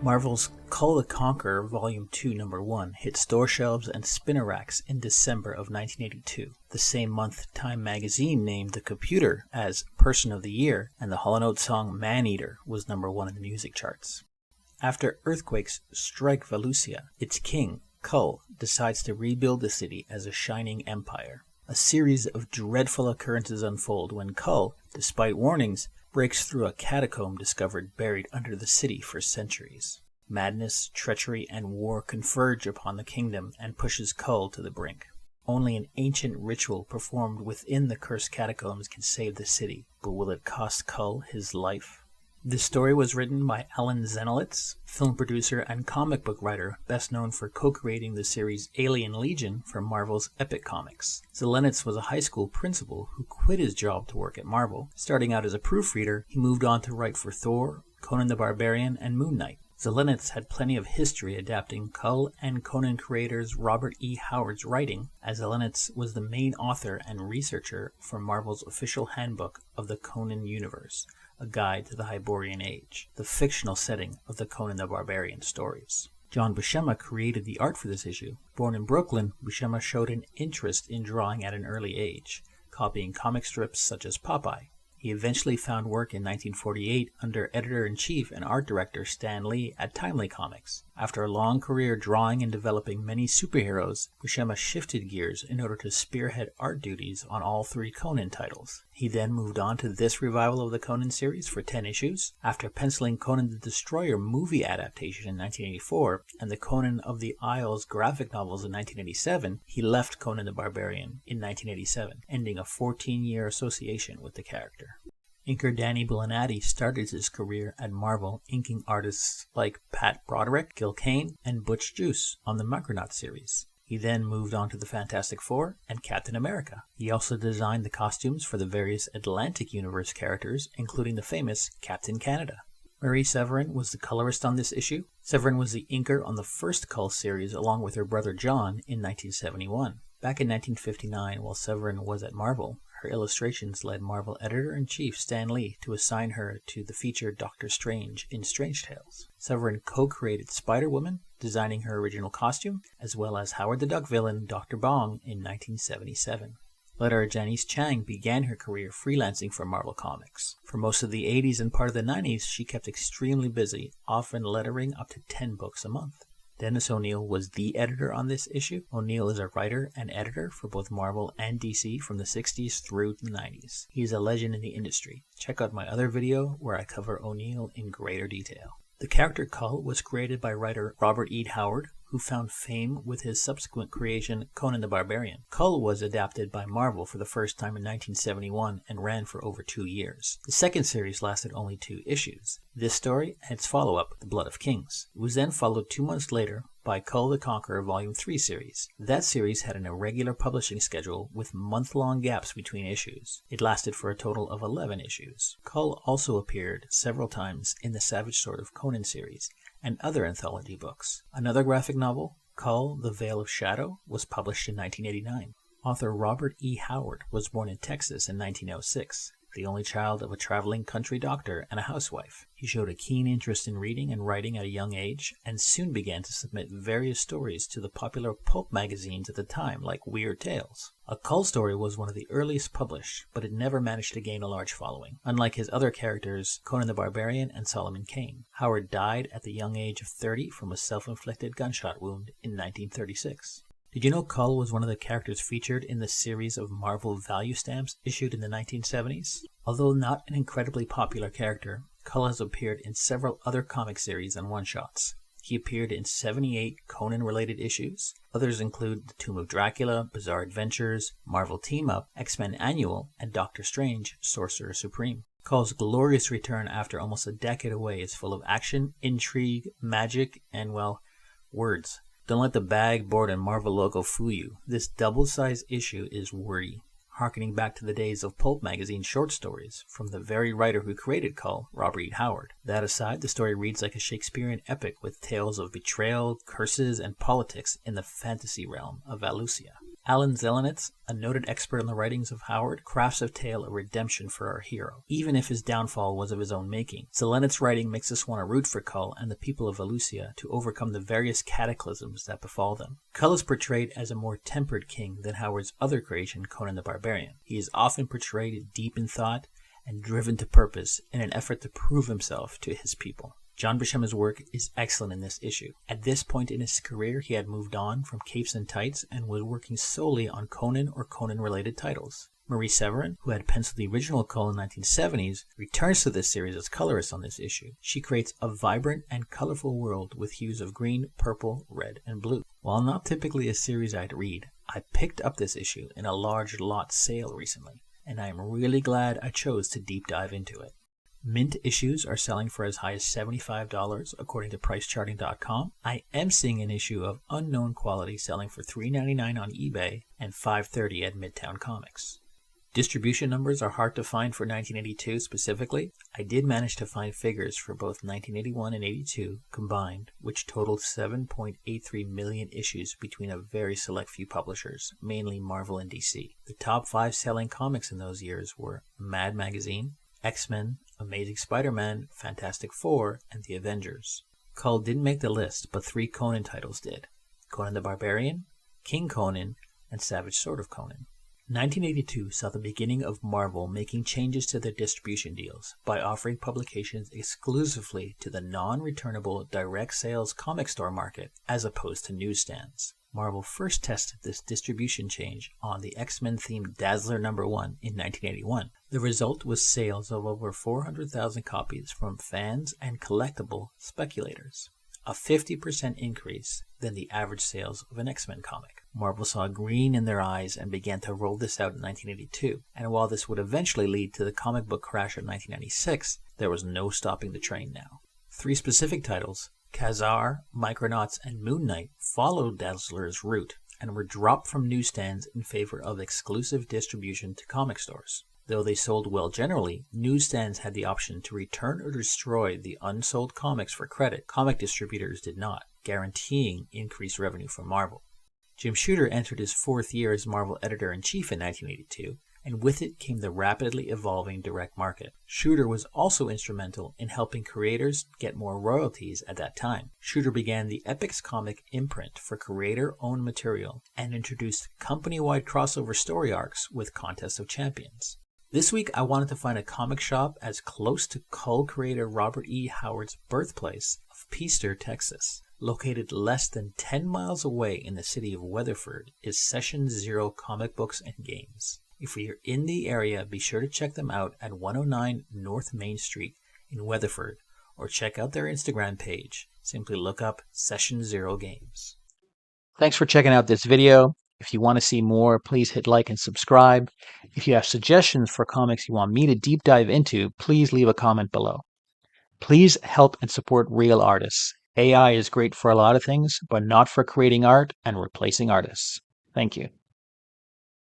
Marvel's Kull the Conqueror Volume 2 Number 1 hit store shelves and spinner racks in December of 1982. The same month, Time magazine named The Computer as Person of the Year, and the Hall & Oates song Man-Eater was number 1 in the music charts. After earthquakes strike Valusia, its king, Kull, decides to rebuild the city as a shining empire. A series of dreadful occurrences unfold when Kull, despite warnings, breaks through a catacomb discovered buried under the city for centuries. Madness, treachery, and war converge upon the kingdom and pushes Kull to the brink. Only an ancient ritual performed within the cursed catacombs can save the city, but will it cost Kull his life? This story was written by Alan Zelenetz, film producer and comic book writer, best known for co-creating the series Alien Legion for Marvel's Epic Comics. Zelenetz was a high school principal who quit his job to work at Marvel. Starting out as a proofreader, he moved on to write for Thor, Conan the Barbarian, and Moon Knight. Zelenetz had plenty of history adapting Kull and Conan creators Robert E. Howard's writing, as Zelenetz was the main author and researcher for Marvel's official handbook of the Conan universe, a guide to the Hyborian Age, the fictional setting of the Conan the Barbarian stories. John Buscema created the art for this issue. Born in Brooklyn, Buscema showed an interest in drawing at an early age, copying comic strips such as Popeye. He eventually found work in 1948 under editor-in-chief and art director Stan Lee at Timely Comics. After a long career drawing and developing many superheroes, Buscema shifted gears in order to spearhead art duties on all 3 Conan titles. He then moved on to this revival of the Conan series for 10 issues. After penciling Conan the Destroyer movie adaptation in 1984 and the Conan of the Isles graphic novels in 1987, he left Conan the Barbarian in 1987, ending a 14-year association with the character. Inker Danny Bellinati started his career at Marvel, inking artists like Pat Broderick, Gil Kane, and Butch Juice on the Micronauts series. He then moved on to the Fantastic Four and Captain America. He also designed the costumes for the various Atlantic Universe characters, including the famous Captain Canada. Marie Severin was the colorist on this issue. Severin was the inker on the first Kull series along with her brother John in 1971. Back in 1959, while Severin was at Marvel, her illustrations led Marvel editor-in-chief Stan Lee to assign her to the feature Doctor Strange in Strange Tales. Severin co-created Spider-Woman, designing her original costume, as well as Howard the Duck villain Dr. Bong in 1977. Letterer Janice Chiang began her career freelancing for Marvel Comics. For most of the 80s and part of the 90s, she kept extremely busy, often lettering up to 10 books a month. Dennis O'Neil was the editor on this issue. O'Neil is a writer and editor for both Marvel and DC from the 60s through the 90s. He is a legend in the industry. Check out my other video where I cover O'Neil in greater detail. The character Kull was created by writer Robert E. Howard, who found fame with his subsequent creation Conan the Barbarian. Kull was adapted by Marvel for the first time in 1971 and ran for over 2 years. The second series lasted only 2 issues. This story and its follow-up, The Blood of Kings. It was then followed 2 months later by Kull the Conqueror Volume 3 series. That series had an irregular publishing schedule with month-long gaps between issues. It lasted for a total of 11 issues. Kull also appeared several times in the Savage Sword of Conan series and other anthology books. Another graphic novel, Kull, The Veil of Shadow, was published in 1989. Author Robert E. Howard was born in Texas in 1906, the only child of a traveling country doctor and a housewife. He showed a keen interest in reading and writing at a young age, and soon began to submit various stories to the popular pulp magazines at the time, like Weird Tales. A Kull story was one of the earliest published, but it never managed to gain a large following, unlike his other characters, Conan the Barbarian and Solomon Kane. Howard died at the young age of 30 from a self-inflicted gunshot wound in 1936. Did you know Kull was one of the characters featured in the series of Marvel value stamps issued in the 1970s? Although not an incredibly popular character, Kull has appeared in several other comic series and one-shots. He appeared in 78 Conan-related issues. Others include The Tomb of Dracula, Bizarre Adventures, Marvel Team-Up, X-Men Annual, and Doctor Strange, Sorcerer Supreme. Kull's glorious return after almost a decade away is full of action, intrigue, magic, and, well, words. Don't let the bag, board, and Marvel logo fool you. This double-sized issue is wordy, harkening back to the days of pulp magazine short stories from the very writer who created Kull, Robert E. Howard. That aside, the story reads like a Shakespearean epic with tales of betrayal, curses, and politics in the fantasy realm of Valusia. Alan Zelenetz, a noted expert in the writings of Howard, crafts a tale of redemption for our hero, even if his downfall was of his own making. Zelenetz's writing makes us want to root for Kull and the people of Valusia to overcome the various cataclysms that befall them. Kull is portrayed as a more tempered king than Howard's other creation, Conan the Barbarian. He is often portrayed deep in thought and driven to purpose in an effort to prove himself to his people. John Buscema's work is excellent in this issue. At this point in his career, he had moved on from capes and tights and was working solely on Conan or Conan-related titles. Marie Severin, who had penciled the original Kull in the 1970s, returns to this series as colorist on this issue. She creates a vibrant and colorful world with hues of green, purple, red, and blue. While not typically a series I'd read, I picked up this issue in a large lot sale recently, and I am really glad I chose to deep dive into it. Mint issues are selling for as high as $75 according to pricecharting.com. I am seeing an issue of unknown quality selling for $3.99 on eBay and $5.30 at Midtown Comics. Distribution numbers are hard to find for 1982 specifically. I did manage to find figures for both 1981 and 82 combined, which totaled 7.83 million issues between a very select few publishers, mainly Marvel and DC. The top 5 selling comics in those years were Mad Magazine, X-Men, Amazing Spider-Man, Fantastic Four, and The Avengers. Kull didn't make the list, but 3 Conan titles did: Conan the Barbarian, King Conan, and Savage Sword of Conan. 1982 saw the beginning of Marvel making changes to their distribution deals by offering publications exclusively to the non-returnable direct sales comic store market as opposed to newsstands. Marvel first tested this distribution change on the X-Men themed Dazzler #1 in 1981. The result was sales of over 400,000 copies from fans and collectible speculators, a 50% increase than the average sales of an X-Men comic. Marvel saw green in their eyes and began to roll this out in 1982, and while this would eventually lead to the comic book crash of 1996, there was no stopping the train now. 3 specific titles, Khazar, Micronauts, and Moon Knight, followed Dazzler's route and were dropped from newsstands in favor of exclusive distribution to comic stores. Though they sold well generally, newsstands had the option to return or destroy the unsold comics for credit. Comic distributors did not, guaranteeing increased revenue for Marvel. Jim Shooter entered his 4th year as Marvel editor-in-chief in 1982, and with it came the rapidly evolving direct market. Shooter was also instrumental in helping creators get more royalties at that time. Shooter began the Epics comic imprint for creator-owned material and introduced company-wide crossover story arcs with Contest of Champions. This week, I wanted to find a comic shop as close to Kull creator Robert E. Howard's birthplace of Peaster, Texas. Located less than 10 miles away in the city of Weatherford is Session Zero Comic Books and Games. If you're in the area, be sure to check them out at 109 North Main Street in Weatherford, or check out their Instagram page. Simply look up Session Zero Games. Thanks for checking out this video. If you want to see more, please hit like and subscribe. If you have suggestions for comics you want me to deep dive into, please leave a comment below. Please help and support real artists. AI is great for a lot of things, but not for creating art and replacing artists. Thank you.